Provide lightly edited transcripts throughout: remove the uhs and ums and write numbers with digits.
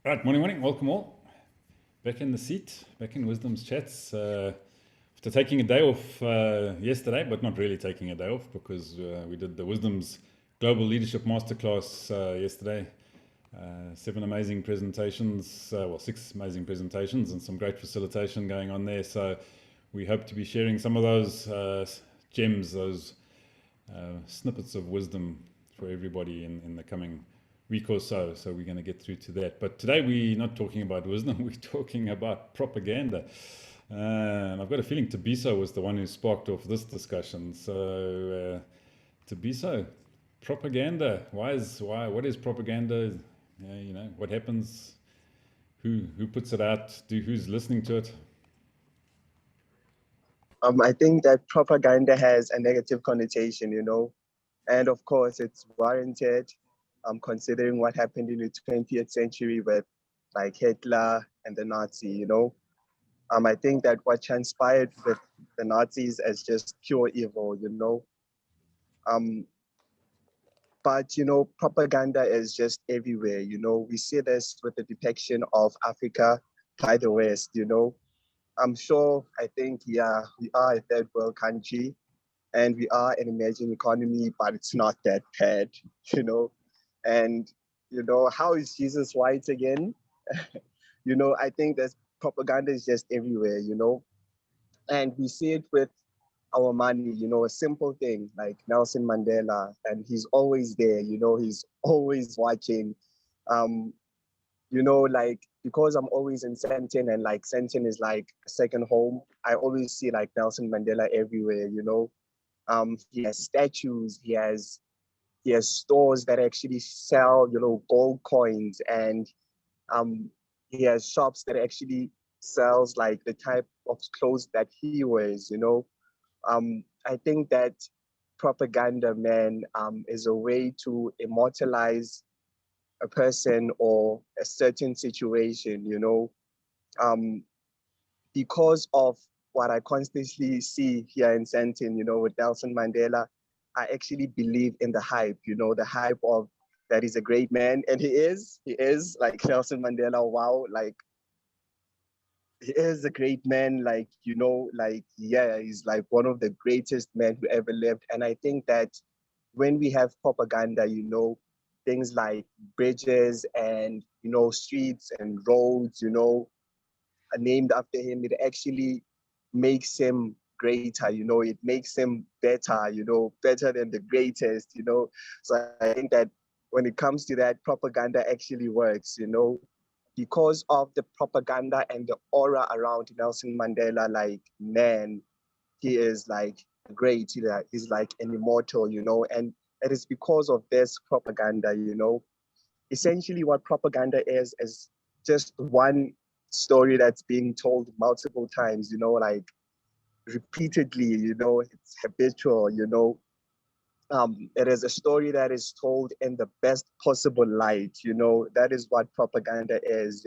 Right, morning. Welcome all. Back in the seat, back in Wisdom's Chats. After taking a day off yesterday, but not really taking a day off because we did the Wisdom's Global Leadership Masterclass yesterday. 7 amazing presentations, well, 6 amazing presentations, and some great facilitation going on there. So we hope to be sharing some of those gems, those snippets of wisdom for everybody in the coming week or so. So we're going to get through to that. But today we're not talking about wisdom, we're talking about propaganda. And I've got a feeling Tabiso was the one who sparked off this discussion. So Tabiso, propaganda. What is propaganda? What happens? Who puts it out? Who's listening to it? I think that propaganda has a negative connotation, and of course it's warranted, considering what happened in the 20th century with like Hitler and the Nazi, I think that what transpired with the Nazis is just pure evil, um, but, propaganda is just everywhere, we see this with the depiction of Africa by the West, I'm sure, I think, yeah, we are a third world country and we are an emerging economy, but it's not that bad, And, how is Jesus white again? I think that propaganda is just everywhere, And we see it with our money, a simple thing like Nelson Mandela, and he's always there, he's always watching. Um, like because I'm always in Sandton and like Sandton is like a second home, I always see like Nelson Mandela everywhere, he has statues, he has stores that actually sell, gold coins, and um, he has shops that actually sells like the type of clothes that he wears, I think that propaganda, man, is a way to immortalize a person or a certain situation, um, because of what I constantly see here in Sandton, with Nelson Mandela, I actually believe in the hype, the hype of that he's a great man. And he is like Nelson Mandela, wow, like he is a great man, like, like, yeah, he's like one of the greatest men who ever lived. And I think that when we have propaganda, things like bridges and, streets and roads, are named after him, it actually makes him greater, it makes him better, better than the greatest, So I think that when it comes to that, propaganda actually works, because of the propaganda and the aura around Nelson Mandela, like, man, he is like great, he's like an immortal, and it is because of this propaganda, Essentially what propaganda is just one story that's being told multiple times, like repeatedly, it's habitual, it is a story that is told in the best possible light, that is what propaganda is,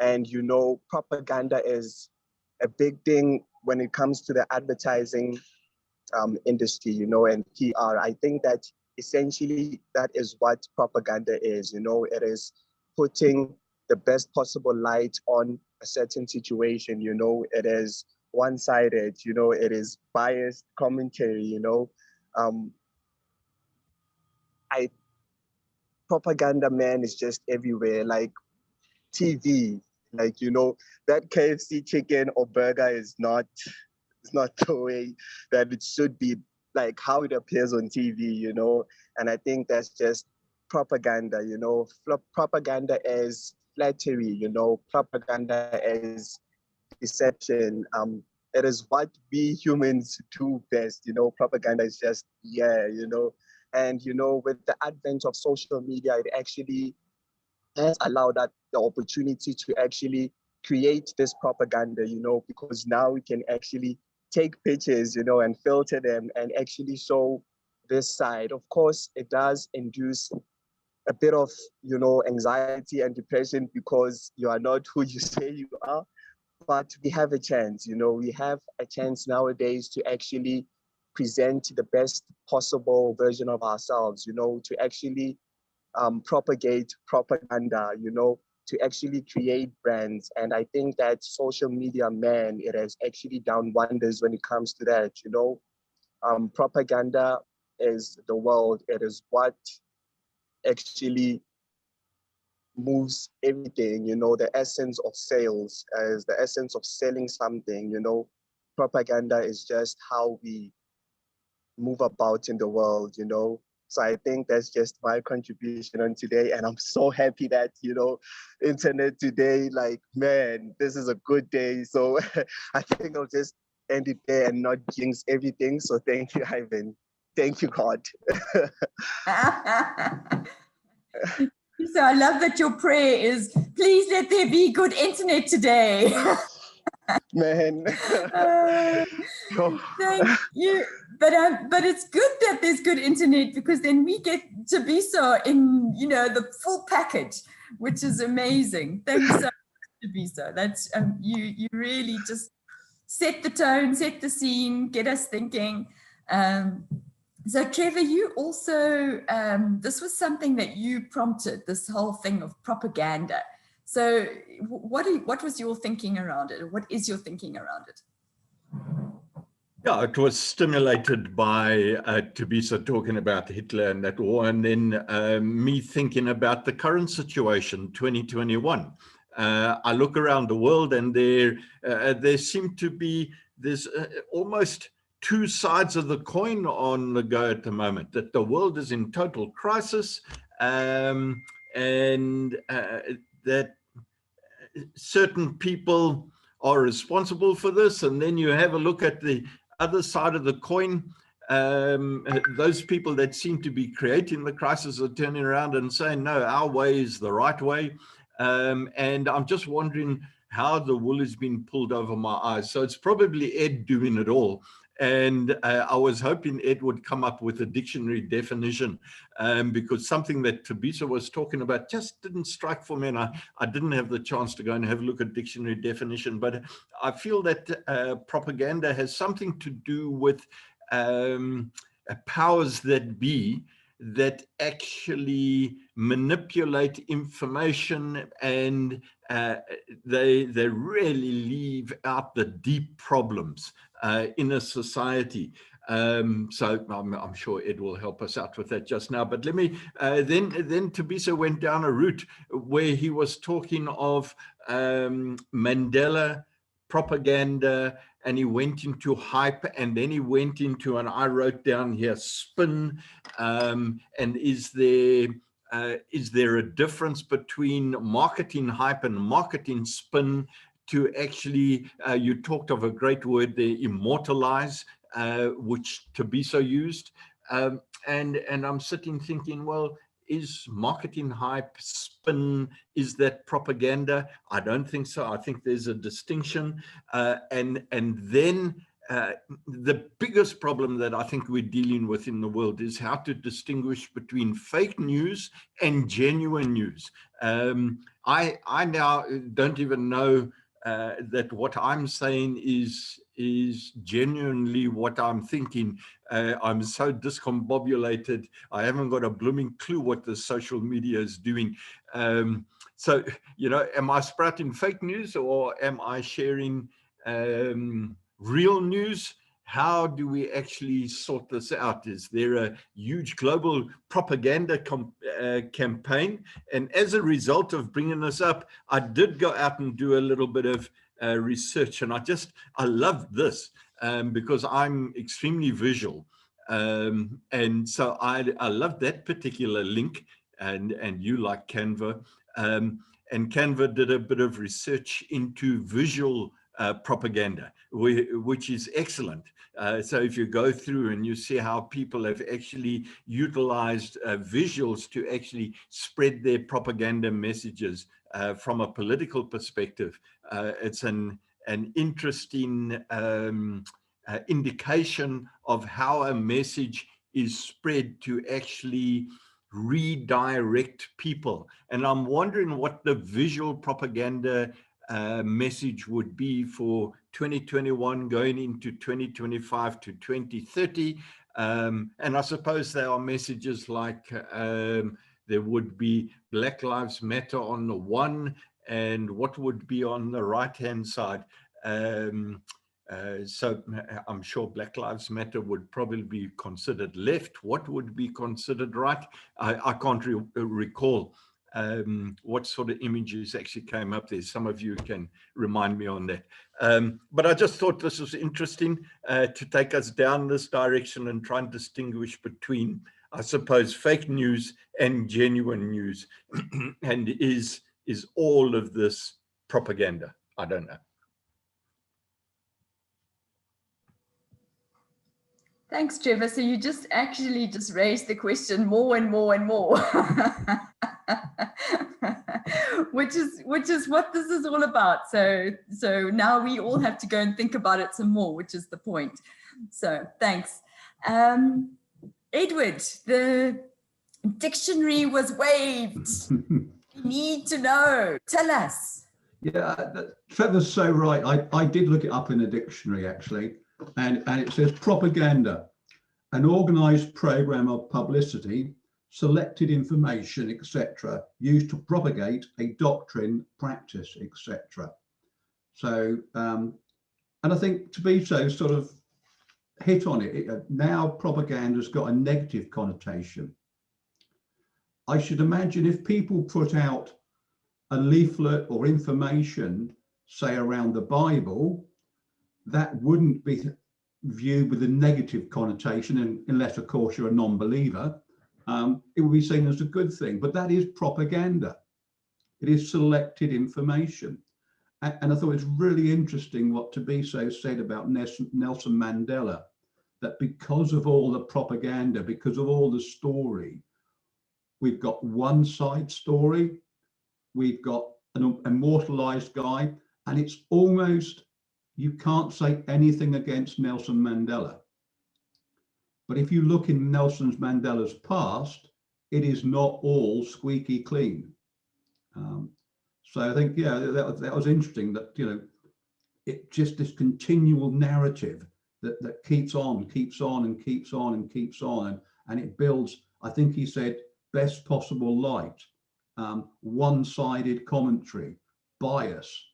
and, propaganda is a big thing when it comes to the advertising industry, and PR. I think that essentially that is what propaganda is, it is putting the best possible light on a certain situation, it is one-sided, it is biased commentary, um, I propaganda, man, is just everywhere, like TV, like, that KFC chicken or burger is not, it's not the way that it should be, like how it appears on TV, and I think that's just propaganda, propaganda is flattery, propaganda is deception. It is what we humans do best, propaganda is just, yeah, and, with the advent of social media, it actually has allowed that the opportunity to actually create this propaganda, because now we can actually take pictures, and filter them and actually show this side. Of course, it does induce a bit of, anxiety and depression because you are not who you say you are, but we have a chance, we have a chance nowadays to actually present the best possible version of ourselves, to actually propagate propaganda, to actually create brands. And I think that social media, man, it has actually done wonders when it comes to that. You know, propaganda is the world. It is what actually moves everything. You know, the essence of sales is the essence of selling something. You know, propaganda is just how we move about in the world, you know. So I think that's just my contribution on today. And I'm so happy that, you know, internet today, like, man, this is a good day. So I think I'll just end it there and not jinx everything. So thank you, Ivan. Thank you, God. So I love that your prayer is, please let there be good internet today. Man. Thank you. But it's good that there's good internet, because then we get to be so in, you know, the full package, which is amazing. Thanks so much, Tabiso. That's you really just set the tone, set the scene, get us thinking. So Trevor, you also, this was something that you prompted, this whole thing of propaganda. So what was your thinking around it? What is your thinking around it? Yeah, it was stimulated by Thabiso talking about Hitler and that war, and then me thinking about the current situation, 2021. I look around the world, and there seem to be there's almost two sides of the coin on the go at the moment. That the world is in total crisis, and that certain people are responsible for this, and then you have a look at the other side of the coin. Those people that seem to be creating the crisis are turning around and saying, no, our way is the right way. And I'm just wondering how the wool has been pulled over my eyes. So it's probably Ed doing it all. And I was hoping Ed would come up with a dictionary definition, because something that Thabiso was talking about just didn't strike for me, and I didn't have the chance to go and have a look at dictionary definition. But I feel that propaganda has something to do with powers that be that actually manipulate information, and they really leave out the deep problems in a society. So I'm sure Ed will help us out with that just now. But let me, then Thabiso went down a route where he was talking of Mandela, propaganda, and he went into hype, and then he went into, and I wrote down here, spin. And is there a difference between marketing hype and marketing spin? To actually, you talked of a great word there, immortalize, which Thabiso used. And I'm sitting thinking, well, is marketing hype, spin, is that propaganda? I don't think so. I think there's a distinction. And then the biggest problem that I think we're dealing with in the world is how to distinguish between fake news and genuine news. I now don't even know that what I'm saying is genuinely what I'm thinking. I'm so discombobulated. I haven't got a blooming clue what the social media is doing. So, you know, am I sprouting fake news, or am I sharing real news? How do we actually sort this out? Is there a huge global propaganda campaign? And as a result of bringing this up, I did go out and do a little bit of research, and I love this because I'm extremely visual. And so I love that particular link, and you like Canva. And Canva did a bit of research into visual propaganda, which is excellent. So if you go through and you see how people have actually utilized visuals to actually spread their propaganda messages from a political perspective, it's an interesting indication of how a message is spread to actually redirect people. And I'm wondering what the visual propaganda message would be for 2021 going into 2025 to 2030. And I suppose there are messages like there would be Black Lives Matter on the one, and what would be on the right-hand side. So I'm sure Black Lives Matter would probably be considered left. What would be considered right? I can't recall what sort of images actually came up there. Some of you can remind me on that. But I just thought this was interesting to take us down this direction and try and distinguish between, I suppose, fake news and genuine news. And is all of this propaganda? I don't know. Thanks, Trevor. So you just actually just raised the question more and more and more, which is what this is all about. So now we all have to go and think about it some more, which is the point. So thanks. Edward, the dictionary was waived. We need to know. Tell us. Yeah, Trevor's so right. I did look it up in the dictionary, actually. And it says propaganda, an organized program of publicity, selected information, etc., used to propagate a doctrine, practice, etc. So, and I think Tabiso sort of hit on it. Now propaganda's got a negative connotation. I should imagine if people put out a leaflet or information, say around the Bible, that wouldn't be viewed with a negative connotation, and unless, of course, you're a non-believer, it would be seen as a good thing. But that is propaganda. It is selected information. And I thought it's really interesting what Tabiso said about Nelson Mandela, that because of all the propaganda, because of all the story, we've got one side story, we've got an immortalized guy, and it's almost, you can't say anything against Nelson Mandela. But if you look in Nelson Mandela's past, it is not all squeaky clean. So I think, yeah, that was interesting that, you know, it just this continual narrative that keeps on and keeps on and keeps on and keeps on. And it builds, I think he said, best possible light, one-sided commentary, bias.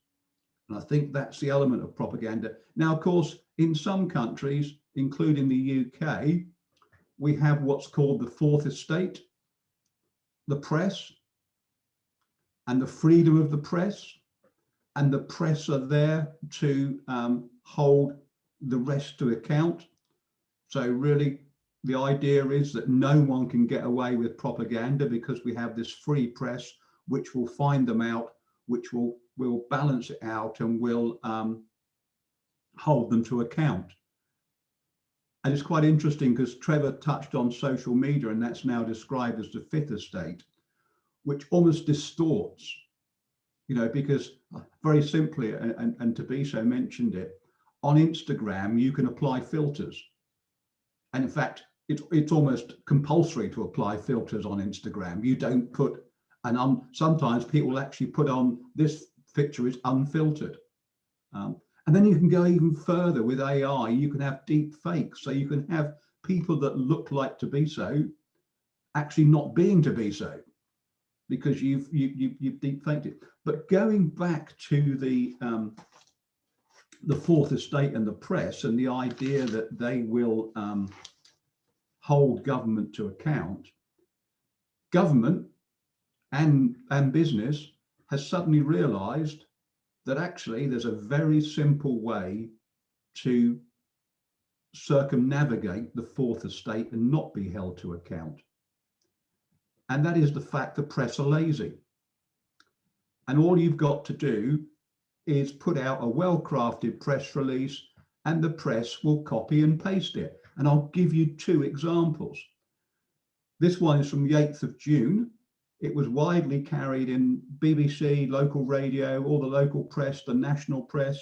And I think that's the element of propaganda. Now, of course, in some countries, including the UK, we have what's called the fourth estate, the press, and the freedom of the press. And the press are there to hold the rest to account. So really, the idea is that no one can get away with propaganda because we have this free press, which will find them out, which will balance it out and will hold them to account. And it's quite interesting because Trevor touched on social media, and that's now described as the fifth estate, which almost distorts, you know, because very simply, and Tabiso mentioned it, on Instagram, you can apply filters. And in fact, it's almost compulsory to apply filters on Instagram. You don't put, and sometimes people actually put on, this picture is unfiltered. And then you can go even further with AI. You can have deep fakes. So you can have people that look like Tabiso actually not being Tabiso because you've deep faked it. But going back to the fourth estate and the press and the idea that they will hold government to account, government and business has suddenly realized that actually there's a very simple way to circumnavigate the fourth estate and not be held to account. And that is the fact that press are lazy. And all you've got to do is put out a well-crafted press release and the press will copy and paste it. And I'll give you two examples. This one is from the 8th of June. It was widely carried in BBC, local radio, all the local press, the national press.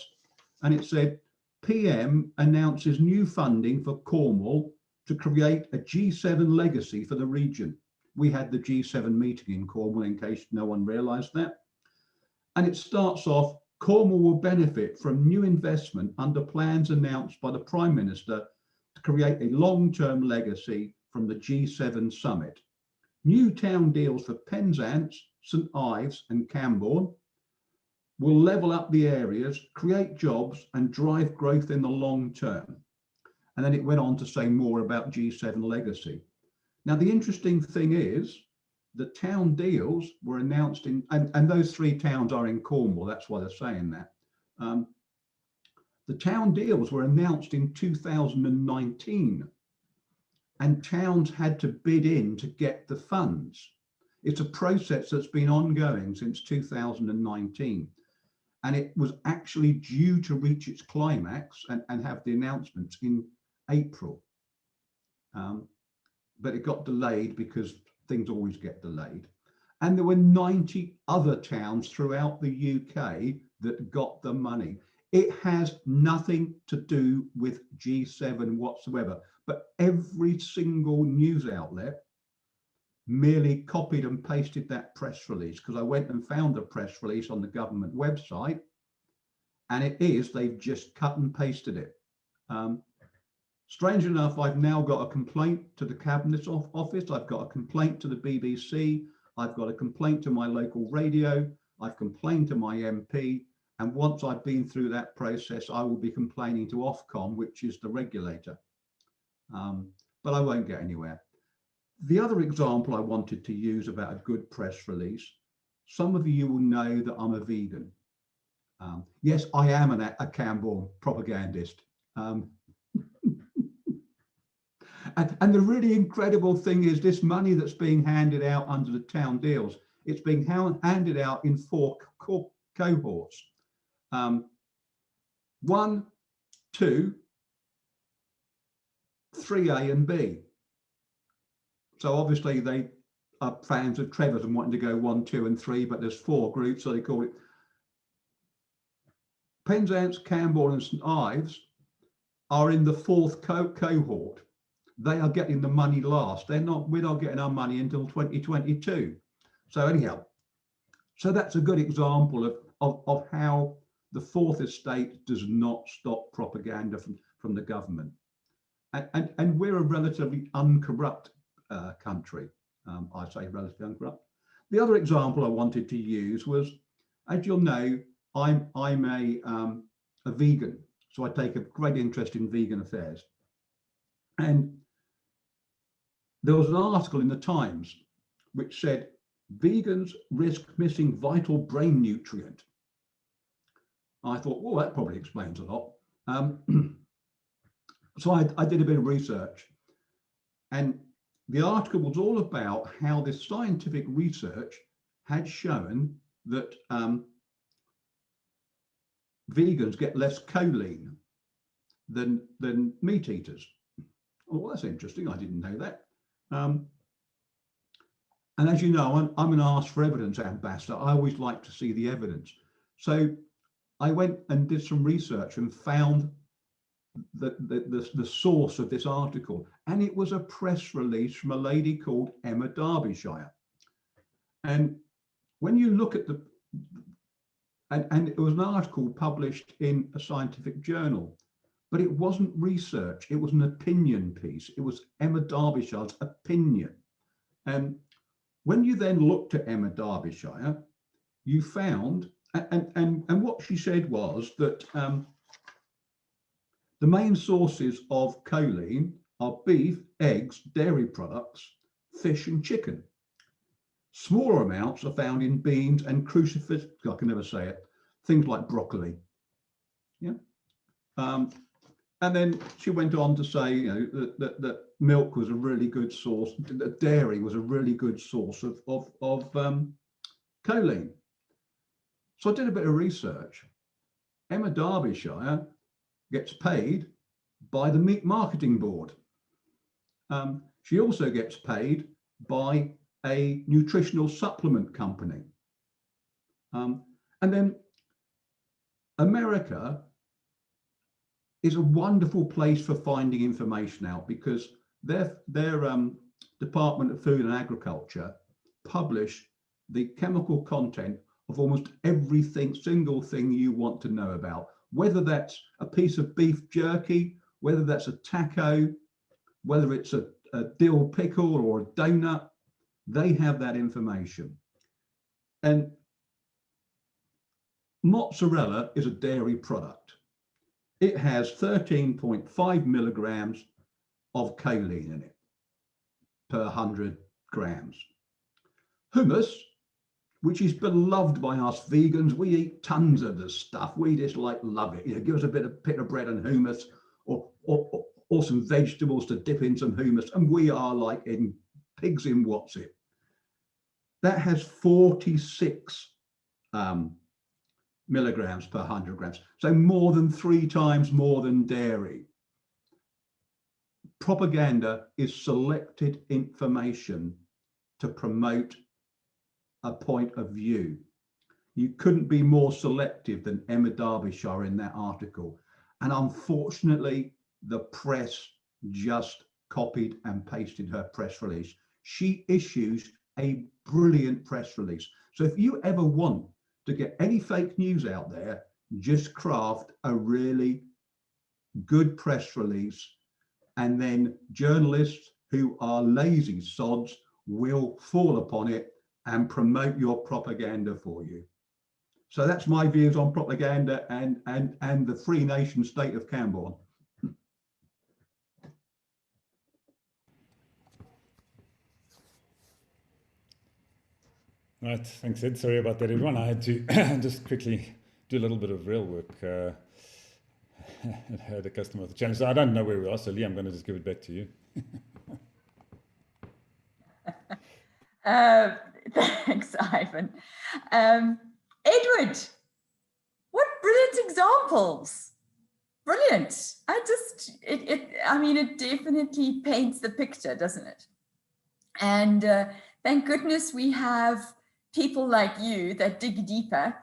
And it said, PM announces new funding for Cornwall to create a G7 legacy for the region. We had the G7 meeting in Cornwall, in case no one realised that. And it starts off, Cornwall will benefit from new investment under plans announced by the Prime Minister to create a long-term legacy from the G7 summit. New town deals for Penzance, St Ives and Camborne will level up the areas, create jobs and drive growth in the long term. And then it went on to say more about G7 legacy. Now, the interesting thing is the town deals were announced in, and those 3 towns are in Cornwall, that's why they're saying that. The town deals were announced in 2019 and towns had to bid in to get the funds. It's a process that's been ongoing since 2019. And it was actually due to reach its climax and have the announcements in April. But it got delayed because things always get delayed. And there were 90 other towns throughout the UK that got the money. It has nothing to do with G7 whatsoever, but every single news outlet merely copied and pasted that press release, because I went and found the press release on the government website, and they've just cut and pasted it. Strange enough, I've now got a complaint to the Cabinet Office, I've got a complaint to the BBC, I've got a complaint to my local radio, I've complained to my MP, and once I've been through that process, I will be complaining to Ofcom, which is the regulator. But I won't get anywhere. The other example I wanted to use about a good press release, some of you will know that I'm a vegan. Yes, I am a Camborne propagandist. And the really incredible thing is this money that's being handed out under the town deals, it's being handed out in 4 cohorts. 1, 2, 3A and B. So obviously they are fans of Trevor's and wanting to go 1, 2 and 3, but there's 4 groups, so they call it Penzance, Camborne and St Ives are in the 4th cohort. They are getting the money last. We're not getting our money until 2022. So anyhow, so that's a good example of how the 4th estate does not stop propaganda from the government. And we're a relatively uncorrupt country. I say relatively uncorrupt. The other example I wanted to use was, as you'll know, I'm a vegan, so I take a great interest in vegan affairs. And there was an article in the Times which said vegans risk missing vital brain nutrient. I thought, well, that probably explains a lot. So I did a bit of research, and the article was all about how this scientific research had shown that vegans get less choline than meat eaters. Oh, well, that's interesting. I didn't know that. And as you know, I'm an Ask for Evidence ambassador. I always like to see the evidence. So I went and did some research and found the source of this article, and it was a press release from a lady called Emma Derbyshire. And when you look at and it was an article published in a scientific journal, but it wasn't research, it was an opinion piece. It was Emma Derbyshire's opinion. And when you then looked at Emma Derbyshire, you found, and what she said was that the main sources of choline are beef, eggs, dairy products, fish and chicken. Smaller amounts are found in beans and crucifix, I can never say it, things like broccoli. Yeah. And then she went on to say, you know, that milk was a really good source, that dairy was a really good source of choline. So I did a bit of research. Emma Derbyshire gets paid by the Meat Marketing Board. She also gets paid by a nutritional supplement company. And then America is a wonderful place for finding information out, because their Department of Food and Agriculture publish the chemical content of almost single thing you want to know about, whether that's a piece of beef jerky, whether that's a taco, whether it's a dill pickle or a donut, They have that information. And mozzarella is a dairy product. It has 13.5 milligrams of kaolin in it per 100 grams. Hummus, which is beloved by us vegans, we eat tons of this stuff. We just love it. You know, give us a bit of bread and hummus, or some vegetables to dip in some hummus, and we are like in pigs in what's it. That has 46 milligrams per 100 grams, so more than 3 times more than dairy. Propaganda is selected information to promote a point of view. You couldn't be more selective than Emma Derbyshire in that article. And unfortunately, the press just copied and pasted her press release. She issues a brilliant press release. So if you ever want to get any fake news out there, just craft a really good press release, and then journalists who are lazy sods will fall upon it and promote your propaganda for you. So that's my views on propaganda and the free nation state of Camborne. Right, thanks Ed. Sorry about that, everyone. I had to just quickly do a little bit of real work. I had a customer with a challenge. So I don't know where we are, so Lee, I'm going to just give it back to you. Thanks, Ivan. Edward, what brilliant examples. Brilliant. I mean, it definitely paints the picture, doesn't it? And thank goodness we have people like you that dig deeper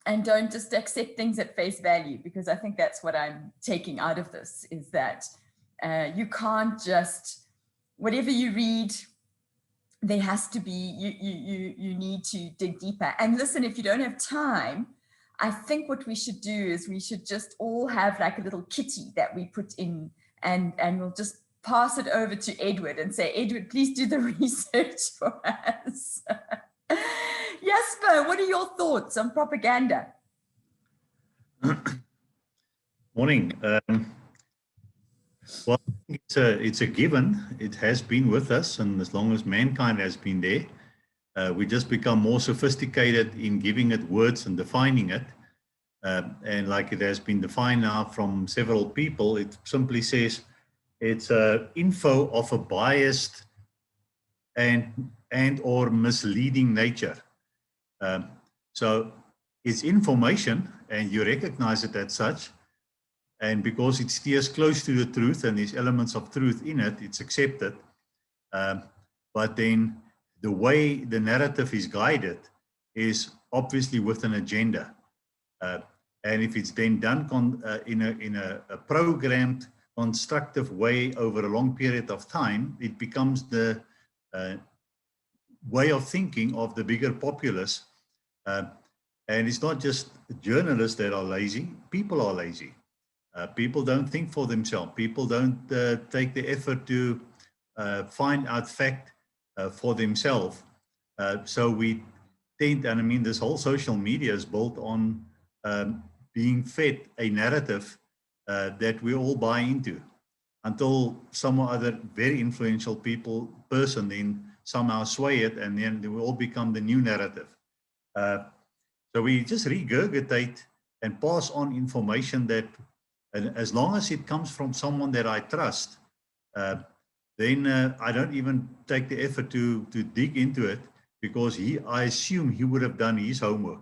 and don't just accept things at face value, because I think that's what I'm taking out of this, is that you can't just, whatever you read, there has to be, you need to dig deeper. And listen, if you don't have time, I think what we should do is we should just all have like a little kitty that we put in, and we'll just pass it over to Edward and say, Edward, please do the research for us. Jasper, what are your thoughts on propaganda? Morning. Well, it's a given. It has been with us, and as long as mankind has been there, we just become more sophisticated in giving it words and defining it. And like it has been defined now from several people, it simply says it's info of a biased and or misleading nature. So it's information, and you recognize it as such. And because it steers close to the truth and there's elements of truth in it, it's accepted. But then the way the narrative is guided is obviously with an agenda. And if it's then done in a programmed, constructive way over a long period of time, it becomes the way of thinking of the bigger populace. And it's not just journalists that are lazy, people are lazy. People don't think for themselves. People don't take the effort to find out fact for themselves. So we tend, and I mean, this whole social media is built on being fed a narrative that we all buy into, until some other very influential person then somehow sway it, and then they will all become the new narrative. So we just regurgitate and pass on information that, and as long as it comes from someone that I trust, then I don't even take the effort to dig into it, because I assume he would have done his homework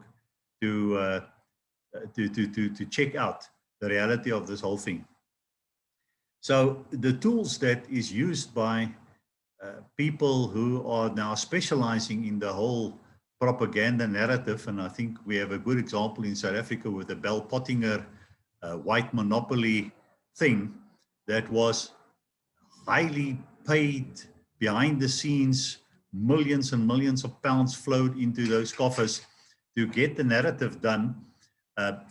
to check out the reality of this whole thing. So the tools that is used by people who are now specializing in the whole propaganda narrative, and I think we have a good example in South Africa with the Bell Pottinger white monopoly thing that was highly paid behind the scenes. Millions and millions of pounds flowed into those coffers to get the narrative done,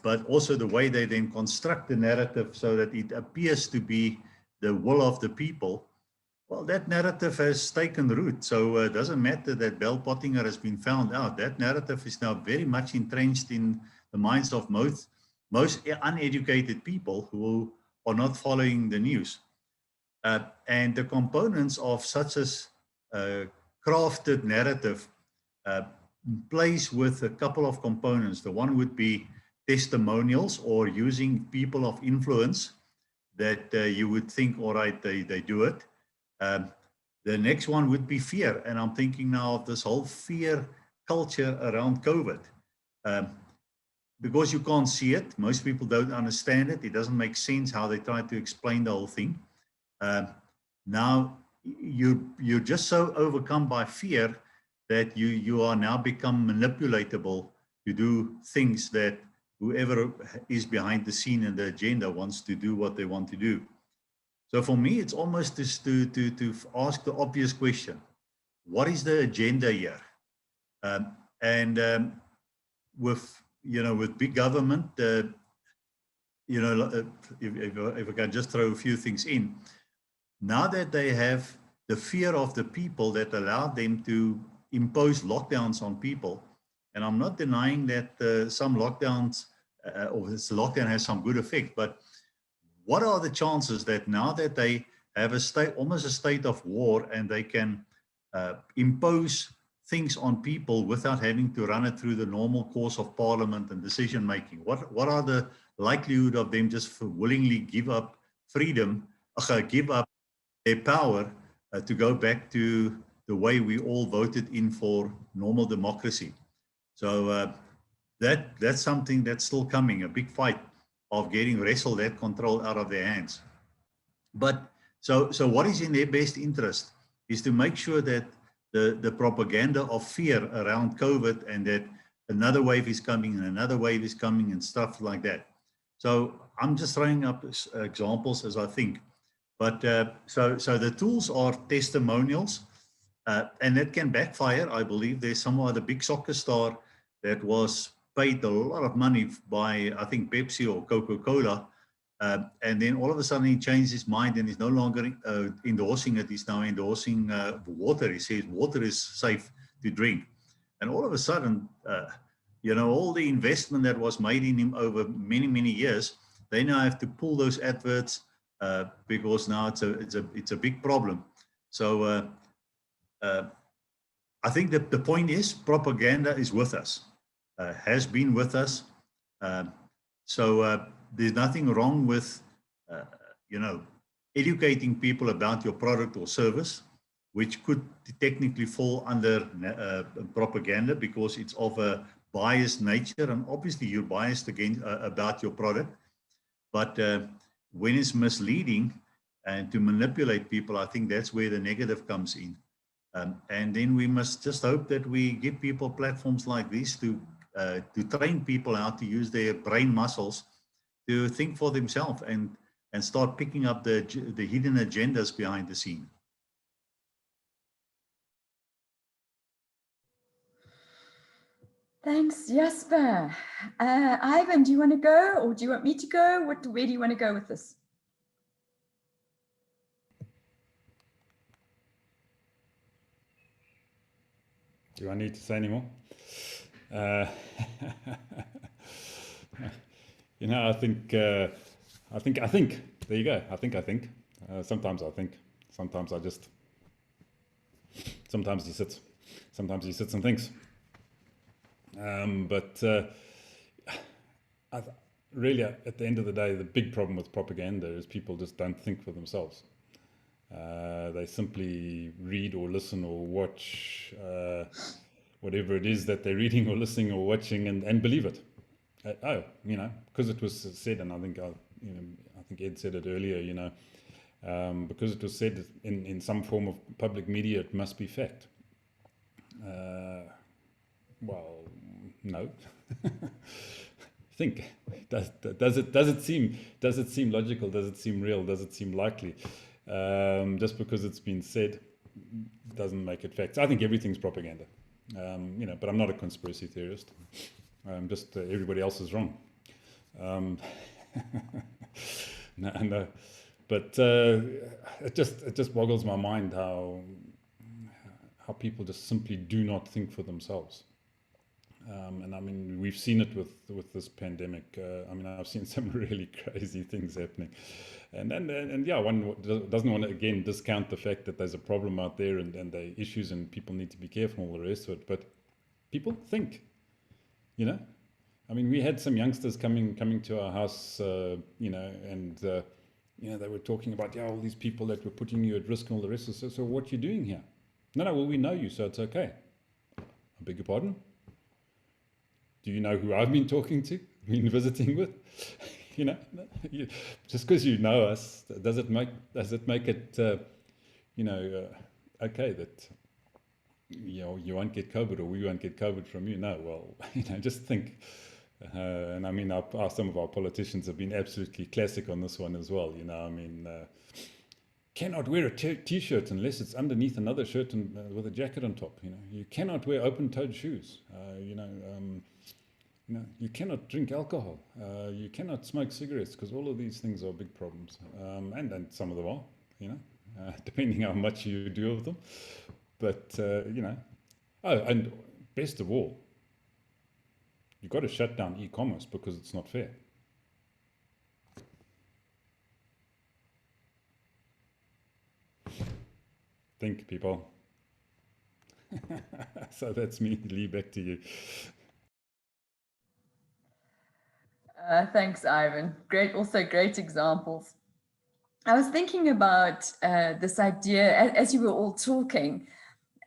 but also the way they then construct the narrative so that it appears to be the will of the people. Well, that narrative has taken root. So it doesn't matter that Bell Pottinger has been found out. That narrative is now very much entrenched in the minds of most uneducated people who are not following the news. And the components of such as crafted narrative plays with a couple of components. The one would be testimonials, or using people of influence that you would think, all right, they do it. The next one would be fear. And I'm thinking now of this whole fear culture around COVID. Because you can't see it, most people don't understand it. It doesn't make sense how they try to explain the whole thing. Now you're just so overcome by fear that you are now become manipulatable to do things that whoever is behind the scene and the agenda wants to do what they want to do. So for me, it's almost just to ask the obvious question: what is the agenda here? With big government, if I can just throw a few things in, now that they have the fear of the people that allowed them to impose lockdowns on people, and I'm not denying that some lockdowns or this lockdown has some good effect, but what are the chances that now that they have a state, almost a state of war, and they can impose things on people without having to run it through the normal course of parliament and decision making? What are the likelihood of them just willingly give up freedom, give up their power to go back to the way we all voted in for normal democracy? So that's something that's still coming, a big fight of wrestle that control out of their hands. But so what is in their best interest is to make sure that the propaganda of fear around COVID, and that another wave is coming and another wave is coming and stuff like that. So I'm just throwing up examples as I think. But so the tools are testimonials, and that can backfire. I believe there's some other big soccer star that was paid a lot of money by, I think, Pepsi or Coca-Cola, and then all of a sudden he changed his mind and is no longer endorsing it. He's now endorsing water. He says water is safe to drink. And all of a sudden, all the investment that was made in him over many, many years, they now have to pull those adverts because now it's a big problem. So I think that the point is propaganda is with us, has been with us. So there's nothing wrong with, educating people about your product or service, which could technically fall under propaganda because it's of a biased nature, and obviously you're biased against about your product. But when it's misleading and to manipulate people, I think that's where the negative comes in. And then we must just hope that we give people platforms like this to train people how to use their brain muscles to think for themselves and start picking up the hidden agendas behind the scene. Thanks, Jasper. Ivan, do you want to go, or do you want me to go? Where do you want to go with this? Do I need to say any more? I think. There you go. I think. Sometimes I think. Sometimes I just. Sometimes he sits. Sometimes he sits and thinks. Really, at the end of the day, the big problem with propaganda is people just don't think for themselves. They simply read or listen or watch whatever it is that they're reading or listening or watching and believe it. Because it was said, and I think Ed said it earlier. Because it was said in some form of public media, it must be fact. Well, no. Think. Does it seem logical? Does it seem real? Does it seem likely? Just because it's been said doesn't make it fact. I think everything's propaganda. But I'm not a conspiracy theorist. Just everybody else is wrong. No. But it just boggles my mind how people just simply do not think for themselves. And I mean, we've seen it with this pandemic. I mean, I've seen some really crazy things happening, and yeah, one doesn't want to again discount the fact that there's a problem out there and there are issues and people need to be careful and all the rest of it. But people think, you know. I mean, we had some youngsters coming to our house, you know, and you know, they were talking about, yeah, all these people that were putting you at risk and all the rest of it. So what you doing here? No, well, we know you, so it's okay. I beg your pardon? Do you know who I've been talking to, been visiting with? You know, just because you know us, does it make it, you know, okay that you won't get COVID or we won't get COVID from you? No, well, you know, just think. And I mean, some of our politicians have been absolutely classic on this one as well. You know, I mean, cannot wear a t-shirt unless it's underneath another shirt and with a jacket on top. You know, you cannot wear open-toed shoes. You know, you cannot drink alcohol. You cannot smoke cigarettes, because all of these things are big problems. And some of them are, you know, depending how much you do of them. But you know, oh, and best of all, you've got to shut down e-commerce because it's not fair. Think, people. So that's me. Lee, back to you. Thanks, Ivan. Also great examples. I was thinking about this idea as you were all talking.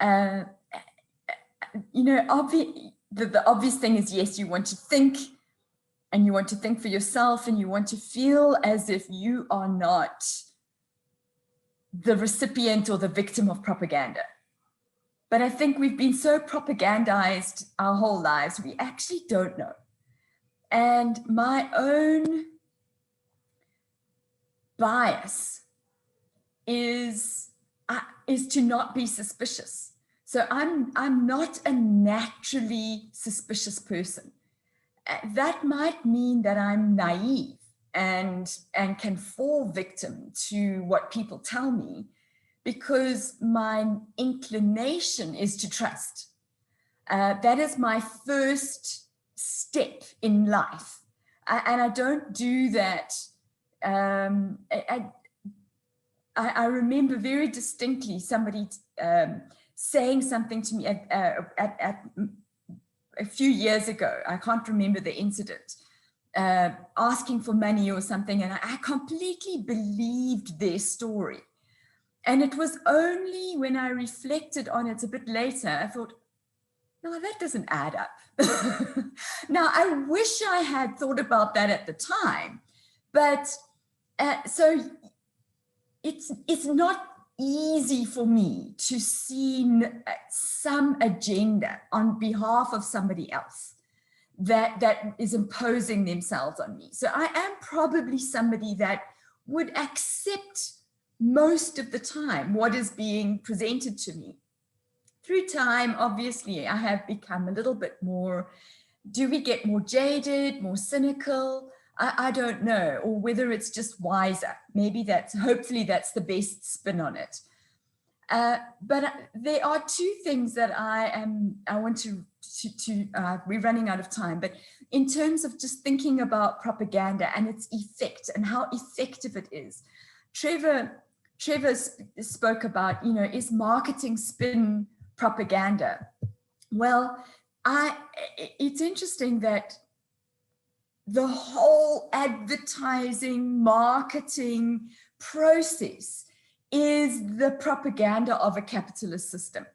You know, the obvious thing is, yes, you want to think, and you want to think for yourself, and you want to feel as if you are not the recipient or the victim of propaganda. But I think we've been so propagandized our whole lives, we actually don't know. And my own bias is to not be suspicious. So I'm not a naturally suspicious person. That might mean that I'm naive and can fall victim to what people tell me, because my inclination is to trust. That is my first step in life. And I don't do that. I remember very distinctly somebody saying something to me at a few years ago. I can't remember the incident, asking for money or something. And I completely believed their story. And it was only when I reflected on it a bit later, I thought, no, that doesn't add up. Now, I wish I had thought about that at the time, but so it's not easy for me to see some agenda on behalf of somebody else that is imposing themselves on me. So I am probably somebody that would accept most of the time what is being presented to me. Through time, obviously, I have become a little bit more, do we get more jaded, more cynical? I don't know, or whether it's just wiser. Maybe hopefully that's the best spin on it. But there are two things that I want to we're running out of time, but in terms of just thinking about propaganda and its effect and how effective it is, Trevor spoke about, you know, is marketing spin propaganda? Well, it's interesting that the whole advertising, marketing process is the propaganda of a capitalist system.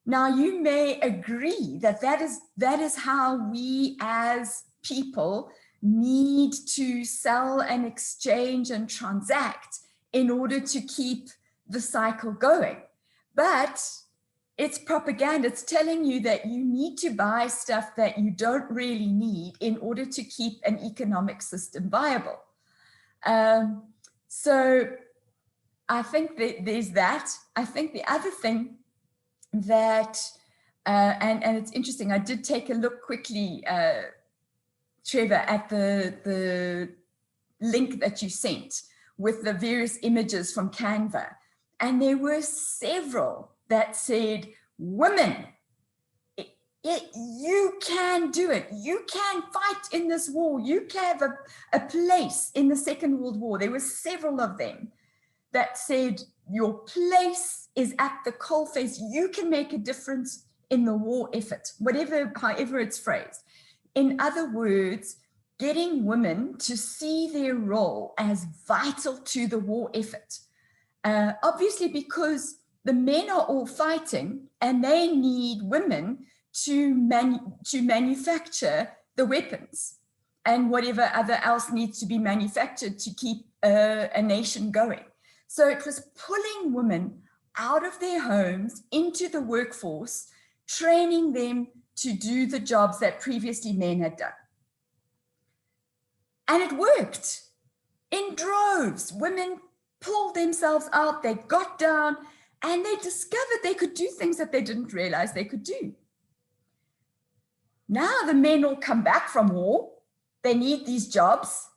Now, you may agree that that is how we as people need to sell and exchange and transact in order to keep the cycle going. But it's propaganda. It's telling you that you need to buy stuff that you don't really need in order to keep an economic system viable. So I think that there's that. I think the other thing that, and it's interesting, I did take a look quickly, Trevor, at the link that you sent, with the various images from Canva. And there were several that said, women, you can do it. You can fight in this war. You can have a place in the Second World War. There were several of them that said, your place is at the coalface. You can make a difference in the war effort, however it's phrased. In other words, getting women to see their role as vital to the war effort. Obviously, because the men are all fighting and they need women to manufacture the weapons and whatever other else needs to be manufactured to keep a nation going. So it was pulling women out of their homes into the workforce, training them to do the jobs that previously men had done. And it worked in droves. Women pulled themselves out, they got down, and they discovered they could do things that they didn't realize they could do. Now the men all come back from war. They need these jobs.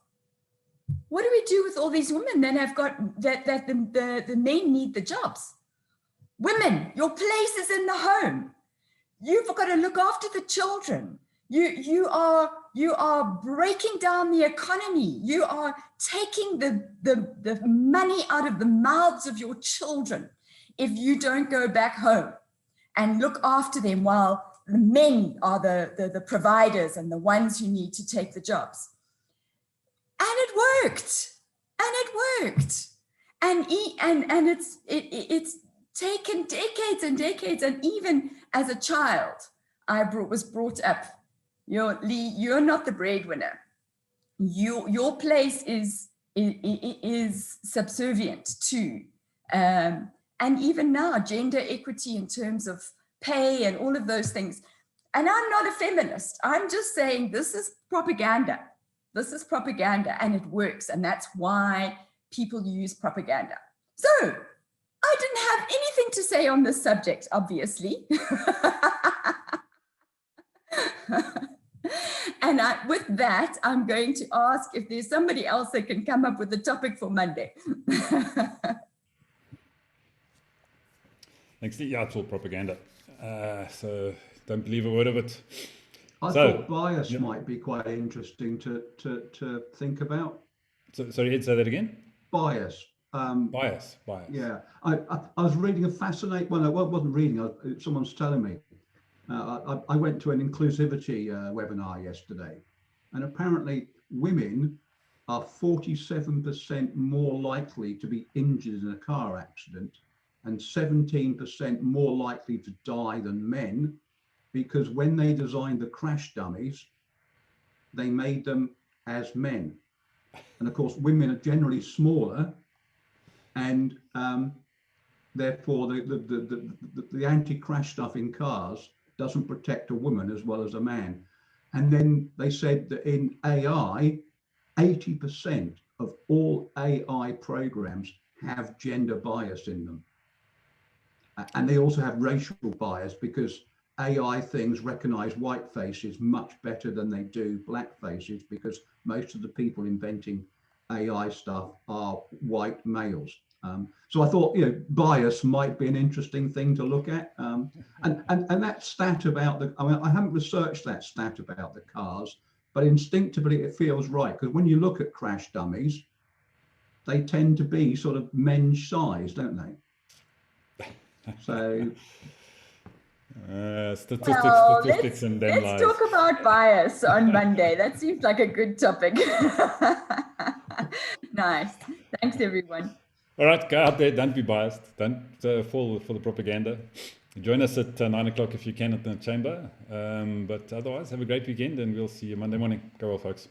What do we do with all these women that have got that the men need the jobs? Women, your place is in the home. You've got to look after the children. You are breaking down the economy. You are taking the money out of the mouths of your children if you don't go back home and look after them while the men are the providers and the ones who need to take the jobs. And it worked. And it worked. And it's taken decades and decades. And even as a child, I was brought up, Lee, you're not the breadwinner. Your place is subservient to, and even now, gender equity in terms of pay and all of those things. And I'm not a feminist. I'm just saying this is propaganda. This is propaganda and it works. And that's why people use propaganda. So I didn't have anything to say on this subject, obviously. And with that, I'm going to ask if there's somebody else that can come up with a topic for Monday. Thanks. Yeah, it's all propaganda. So don't believe a word of it. I thought bias might be quite interesting to think about. Sorry, Ed, say that again? Bias. Bias. Yeah, I was reading a fascinating, well, I wasn't reading, someone's telling me. I went to an inclusivity webinar yesterday, and apparently women are 47% more likely to be injured in a car accident and 17% more likely to die than men, because when they designed the crash dummies, they made them as men. And of course, women are generally smaller, and therefore the anti-crash stuff in cars doesn't protect a woman as well as a man. And then they said that in AI, 80% of all AI programs have gender bias in them. And they also have racial bias, because AI things recognize white faces much better than they do black faces, because most of the people inventing AI stuff are white males. So I thought, bias might be an interesting thing to look at. And that stat about I haven't researched that stat about the cars, but instinctively it feels right, because when you look at crash dummies, they tend to be sort of men's size, don't they? So statistics and then let's talk about bias on Monday. That seems like a good topic. Nice. Thanks, everyone. All right, go out there. Don't be biased. Don't fall for the propaganda. Join us at 9 o'clock if you can at the chamber. But otherwise, have a great weekend, and we'll see you Monday morning. Go well, folks.